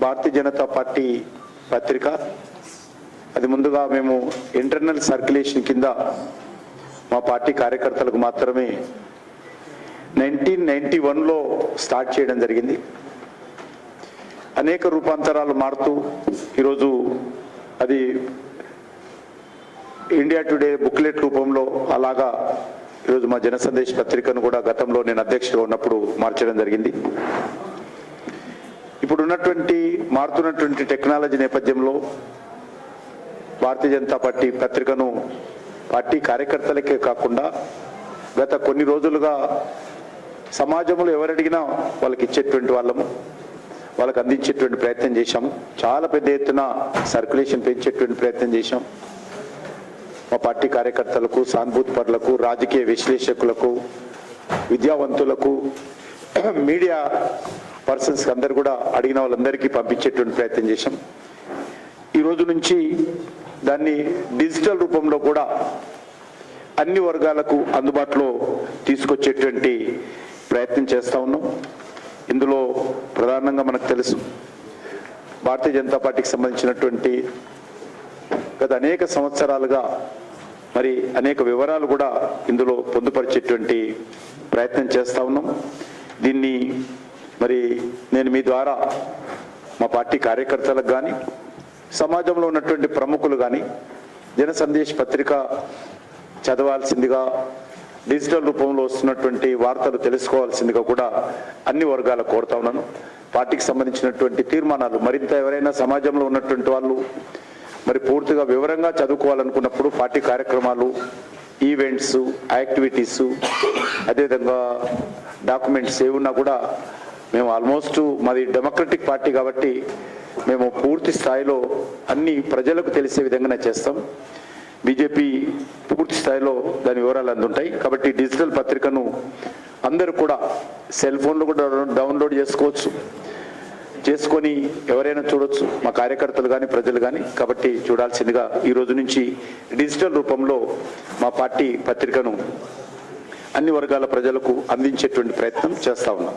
Bharatiya Janata party పత్రిక. అది ముందుగా మేము ఇంటర్నల్ సర్క్యులేషన్ కింద మా పార్టీ కార్యకర్తలకు మాత్రమే 1991లో స్టార్ట్ చేయడం జరిగింది. అనేక రూపాంతరాలు మారుతూ ఈరోజు అది ఇండియా టుడే బుక్లెట్ రూపంలో అలాగా ఈరోజు మా జనసందేశ్ పత్రికను కూడా గతంలో నేను అధ్యక్షుడిగా ఉన్నప్పుడు మార్చడం జరిగింది. ఇప్పుడు ఉన్నటువంటి మారుతున్నటువంటి టెక్నాలజీ నేపథ్యంలో భారతీయ జనతా పార్టీ పత్రికను పార్టీ కార్యకర్తలకే కాకుండా గత కొన్ని రోజులుగా సమాజంలో ఎవరడిగినా వాళ్ళకి ఇచ్చేటువంటి వాళ్ళము, వాళ్ళకి అందించేటువంటి ప్రయత్నం చేశాము. చాలా పెద్ద ఎత్తున సర్క్యులేషన్ పెంచేటువంటి ప్రయత్నం చేశాం. మా పార్టీ కార్యకర్తలకు, సానుభూతిపరులకు, రాజకీయ విశ్లేషకులకు, విద్యావంతులకు, మీడియా పర్సన్స్ అందరు కూడా అడిగిన వాళ్ళందరికీ పంపించేటువంటి ప్రయత్నం చేశాం. ఈ రోజు నుంచి దాన్ని డిజిటల్ రూపంలో కూడా అన్ని వర్గాలకు అందుబాటులో తీసుకొచ్చేటువంటి ప్రయత్నం చేస్తూ ఉన్నాం. ఇందులో ప్రధానంగా మనకు తెలుసు భారతీయ జనతా పార్టీకి సంబంధించినటువంటి గత అనేక సంవత్సరాలుగా మరి అనేక వివరాలు కూడా ఇందులో పొందుపరిచేటువంటి ప్రయత్నం చేస్తూ ఉన్నాం. దీన్ని మరి నేను మీ ద్వారా మా పార్టీ కార్యకర్తలకు కానీ సమాజంలో ఉన్నటువంటి ప్రముఖులు కానీ జనసందేశ్ పత్రిక చదవాల్సిందిగా, డిజిటల్ రూపంలో వస్తున్నటువంటి వార్తలు తెలుసుకోవాల్సిందిగా కూడా అన్ని వర్గాలకు కోరుతా ఉన్నాను. పార్టీకి సంబంధించినటువంటి తీర్మానాలు మరింత ఎవరైనా సమాజంలో ఉన్నటువంటి వాళ్ళు మరి పూర్తిగా వివరంగా చదువుకోవాలనుకున్నప్పుడు పార్టీ కార్యక్రమాలు, ఈవెంట్స్, యాక్టివిటీస్, అదేవిధంగా డాక్యుమెంట్స్ ఏమున్నా కూడా మేము ఆల్మోస్ట్ మాది డెమోక్రటిక్ పార్టీ కాబట్టి మేము పూర్తి స్థాయిలో అన్ని ప్రజలకు తెలిసే విధంగానే చేస్తాం. బీజేపీ పూర్తి స్థాయిలో దాని వివరాలు అందుంటాయి. కాబట్టి డిజిటల్ పత్రికను అందరూ కూడా సెల్ ఫోన్లో కూడా డౌన్లోడ్ చేసుకొని ఎవరైనా చూడొచ్చు, మా కార్యకర్తలు కానీ ప్రజలు కానీ. కాబట్టి చూడాల్సిందిగా ఈ రోజు నుంచి డిజిటల్ రూపంలో మా పార్టీ పత్రికను అన్ని వర్గాల ప్రజలకు అందించేటువంటి ప్రయత్నం చేస్తా ఉన్నాం.